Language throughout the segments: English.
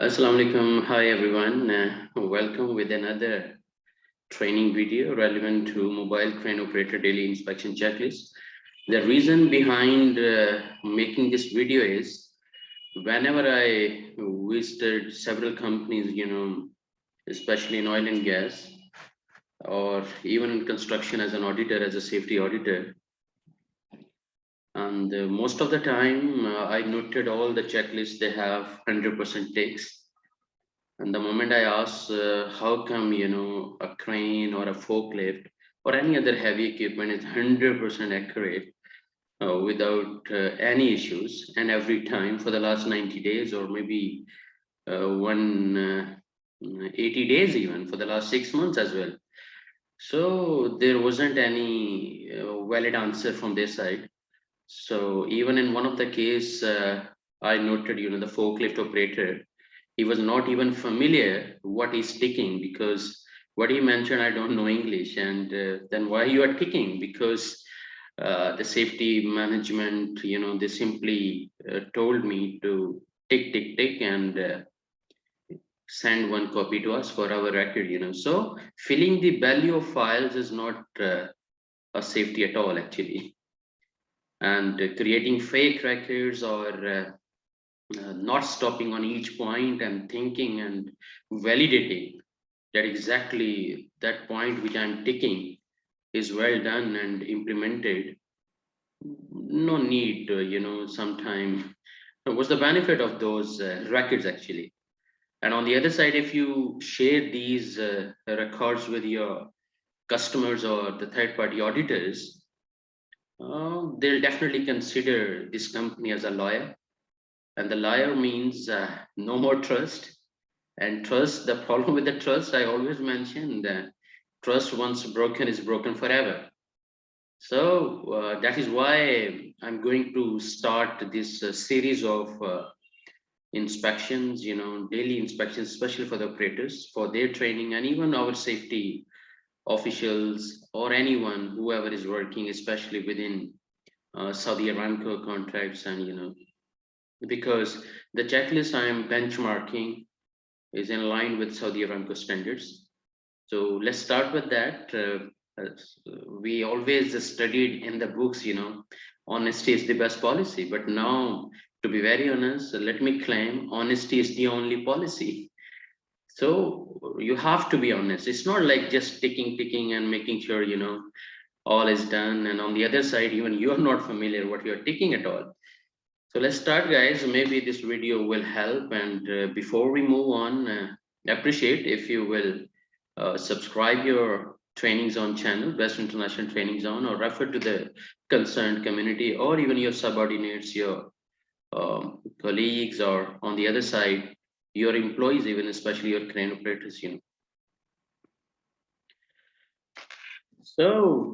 Assalamu alaikum. Hi everyone. Welcome with another training video relevant to mobile crane operator daily inspection checklist. The reason behind making this video is whenever I visited several companies, especially in oil and gas or even in construction as an auditor, as a safety auditor, and most of the time I noted all the checklists they have 100% takes. And the moment I ask, how come, a crane or a forklift or any other heavy equipment is 100% accurate without any issues, and every time for the last 90 days or maybe one 80 days, even for the last 6 months as well. So there wasn't any valid answer from their side. So even in one of the case, I noted, the forklift operator, he was not even familiar what he's ticking, because what he mentioned, I don't know English. And then why you are ticking? Because the safety management, they simply told me to tick, tick, tick, and send one copy to us for our record. So filling the value of files is not a safety at all, actually. And creating fake records or not stopping on each point and thinking and validating that exactly that point which I'm ticking is well done and implemented. No need, sometime. What's the benefit of those records, actually? And on the other side, if you share these records with your customers or the third party auditors, they'll definitely consider this company as a lawyer. And the liar means no more trust. And trust, the problem with the trust, I always mention that trust once broken is broken forever. So that is why I'm going to start this series of inspections, daily inspections, especially for the operators, for their training, and even our safety officials or anyone, whoever is working, especially within Saudi Aramco contracts. And, because the checklist I am benchmarking is in line with Saudi Aramco standards. So let's start with that. We always studied in the books, honesty is the best policy. But now, to be very honest, let me claim honesty is the only policy. So you have to be honest. It's not like just ticking, ticking, and making sure, all is done. And on the other side, even you're not familiar what you're ticking at all. So let's start, guys. Maybe this video will help. And before we move on, appreciate if you will subscribe your training zone channel, Best International Training Zone, or refer to the concerned community, or even your subordinates, your colleagues, or on the other side, your employees, even especially your crane operators. So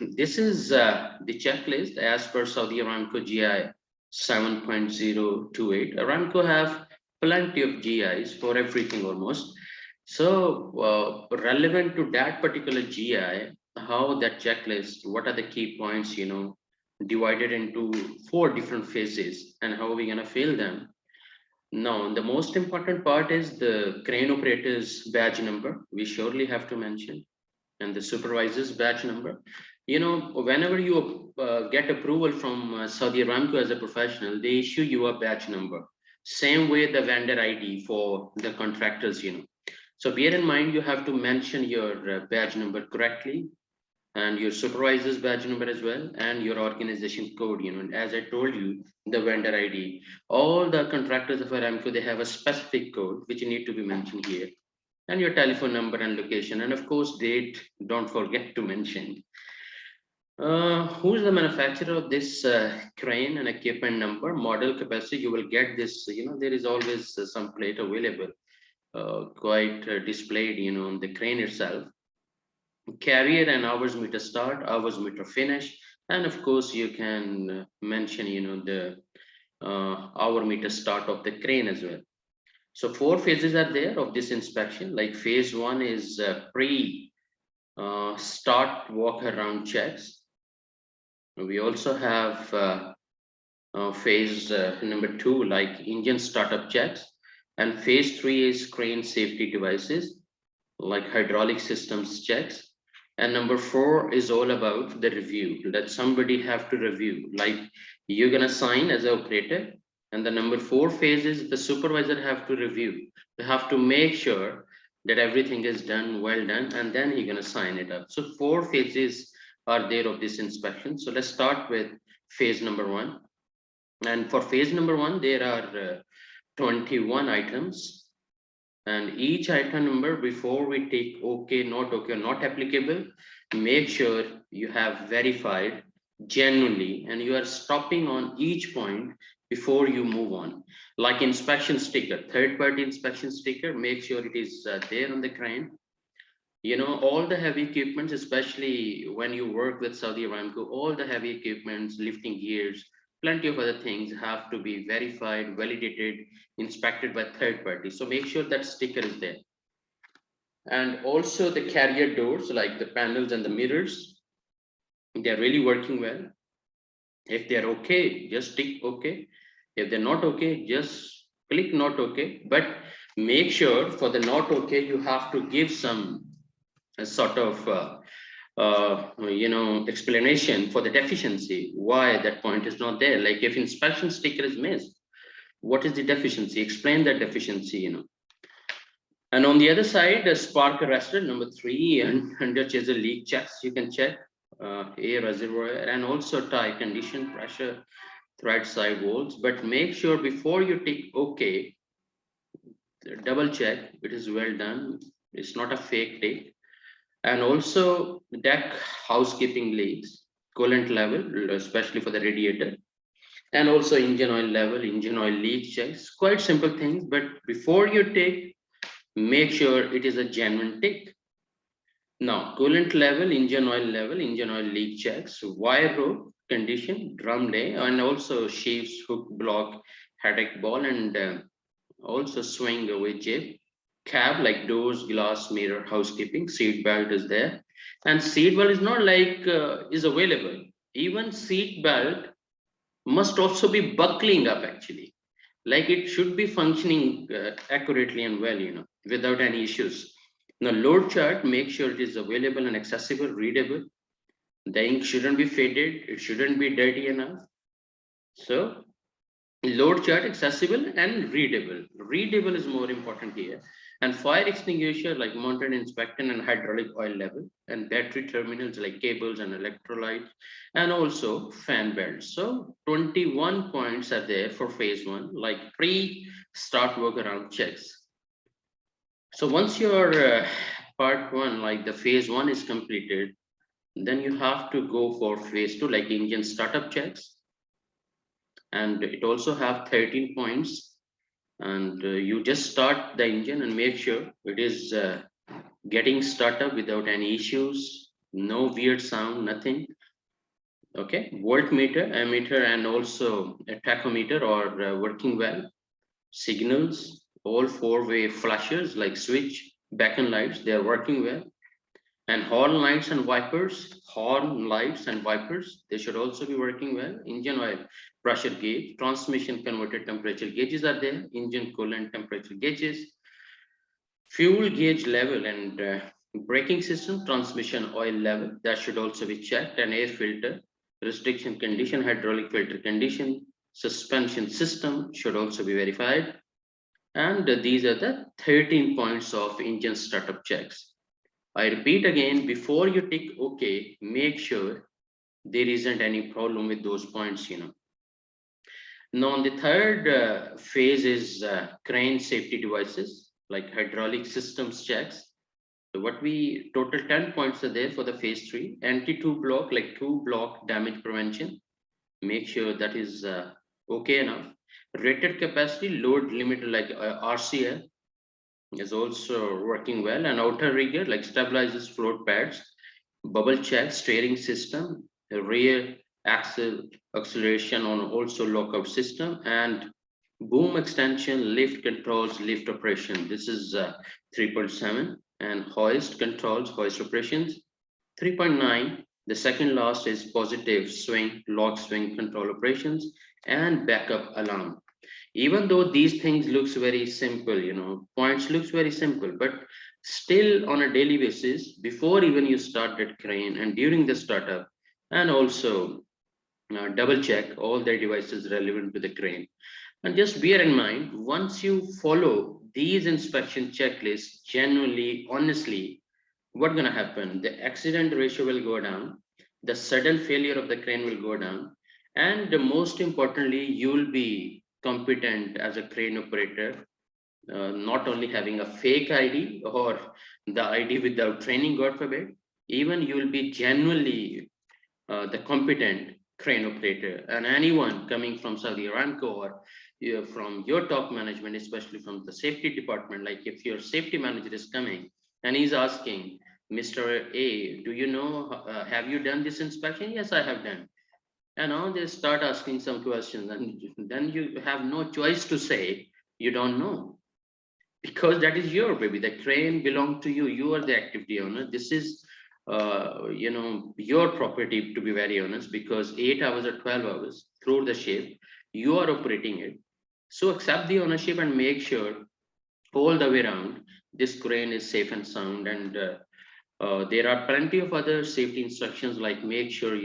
this is the checklist as per Saudi Aramco GI 7.028. Aramco have plenty of GIs for everything almost. So relevant to that particular GI, how that checklist, what are the key points, divided into 4 different phases, and how are we gonna fill them? Now, the most important part is the crane operator's badge number. We surely have to mention, and the supervisor's badge number. Whenever you get approval from Saudi Aramco as a professional, they issue you a badge number. Same way the vendor ID for the contractors. So bear in mind, you have to mention your badge number correctly, and your supervisor's badge number as well, and your organization code. And as I told you, the vendor ID. All the contractors of Aramco, they have a specific code which need to be mentioned here, and your telephone number and location, and of course date, don't forget to mention. Who's the manufacturer of this crane and equipment number, model, capacity? You will get this. There is always some plate available, quite displayed, on the crane itself. Carrier and hours meter start, hours meter finish, and of course you can mention, the hour meter start of the crane as well. So 4 phases are there of this inspection. Like phase 1 is pre start walk around checks. We also have phase number 2, like engine startup checks. And phase 3 is crane safety devices like hydraulic systems checks. And number 4 is all about the review that somebody have to review, like you're gonna sign as an operator. And the number 4 phase is the supervisor have to review. They have to make sure that everything is done, well done, and then you're gonna sign it up. So 4 phases are there of this inspection. So let's start with phase number 1. And for phase number 1, there are 21 items, and each item number, before we take okay, not applicable, make sure you have verified genuinely and you are stopping on each point before you move on. Like inspection sticker, third party inspection sticker, make sure it is there on the crane. You know, all the heavy equipments, especially when you work with Saudi Aramco, all the heavy equipments, lifting gears, plenty of other things have to be verified, validated, inspected by third parties. So make sure that sticker is there. And also the carrier doors, like the panels and the mirrors, they're really working well. If they're okay, just tick okay. If they're not okay, just click not okay. But make sure for the not okay, you have to give some sort of explanation for the deficiency, why that point is not there. Like if inspection sticker is missed, what is the deficiency? Explain that deficiency, And on the other side, the spark arrestor number 3 and under chaser leak checks, you can check air reservoir and also tie condition, pressure, thread side walls. But make sure before you tick okay, double check it is well done. It's not a fake tick. And also deck housekeeping leaks, coolant level, especially for the radiator, and also engine oil level, engine oil leak checks. Quite simple things, but before you take, make sure it is a genuine tick. Now, coolant level, engine oil leak checks, wire rope condition, drum lay, and also sheaves, hook, block, headache ball, and also swing away jib. Cab like doors, glass, mirror, housekeeping, seat belt is there. And seat belt is not like is available. Even seat belt must also be buckling up actually. Like it should be functioning accurately and well, without any issues. Now load chart, make sure it is available and accessible, readable. The ink shouldn't be faded, it shouldn't be dirty enough. So load chart accessible and readable. Readable is more important here. And fire extinguisher like mounted inspectant and hydraulic oil level, and battery terminals like cables and electrolytes, and also fan belts. So 21 points are there for phase 1, like pre-start work around checks. So once your part 1, like the phase 1 is completed, then you have to go for phase 2, like engine startup checks, and it also have 13 points. And you just start the engine and make sure it is getting started without any issues, no weird sound, nothing. Okay, voltmeter, ammeter, and also a tachometer are working well. Signals, all four-way flashers like switch, beacon lights, they are working well. And horn lights and wipers, they should also be working well. Engine oil pressure gauge, transmission converter temperature gauges are there, engine coolant temperature gauges, fuel gauge level, and braking system, transmission oil level, that should also be checked, and air filter, restriction condition, hydraulic filter condition, suspension system should also be verified. And these are the 13 points of engine startup checks. I repeat again, before you tick OK, make sure there isn't any problem with those points, Now, on the third phase is crane safety devices, like hydraulic systems checks. So what we total 10 points are there for the phase 3. Anti-2 block, like 2 block damage prevention. Make sure that is okay enough. Rated capacity, load limit, like RCL, is also working well. And outer rigger like stabilizers, float pads, bubble check, steering system, rear axle acceleration on also lockout system, and boom extension, lift controls, lift operation. This is 3.7, and hoist controls, hoist operations 3.9. The second last is positive swing, lock swing control operations, and backup alarm. Even though these things looks very simple, points looks very simple, but still on a daily basis, before even you start that crane and during the startup, and also double check all their devices relevant to the crane. And just bear in mind, once you follow these inspection checklists genuinely, honestly, what's going to happen? The accident ratio will go down, the sudden failure of the crane will go down, and most importantly, you will be competent as a crane operator, not only having a fake ID or the ID without training, God forbid, even you will be genuinely the competent crane operator. And anyone coming from Saudi Aramco or from your top management, especially from the safety department, like if your safety manager is coming and he's asking, Mr. A, do you know, have you done this inspection? Yes, I have done. And now they start asking some questions, and then you have no choice to say you don't know, because that is your baby. The crane belongs to you. You are the activity owner. This is your property, to be very honest, because 8 hours or 12 hours through the ship you are operating it. So accept the ownership and make sure all the way around this crane is safe and sound. And there are plenty of other safety instructions, like make sure,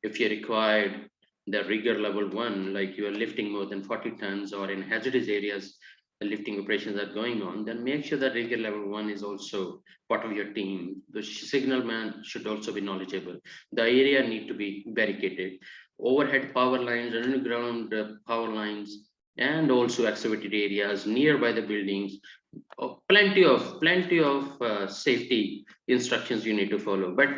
if you're required the rigor level 1, like you are lifting more than 40 tons or in hazardous areas, the lifting operations are going on, then make sure that rigor level 1 is also part of your team. The signal man should also be knowledgeable. The area need to be barricaded. Overhead power lines, underground power lines, and also excavated areas nearby the buildings. Plenty of safety instructions you need to follow, but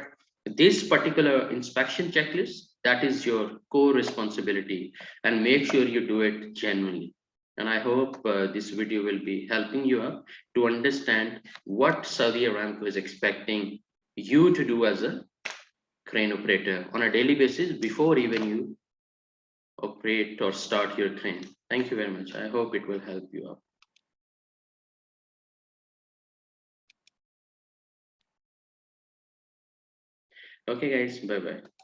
this particular inspection checklist, that is your core responsibility, and make sure you do it genuinely. And I hope this video will be helping you up to understand what Saudi Aramco is expecting you to do as a crane operator on a daily basis before even you operate or start your crane. Thank you very much. I hope it will help you up. Okay guys, bye bye.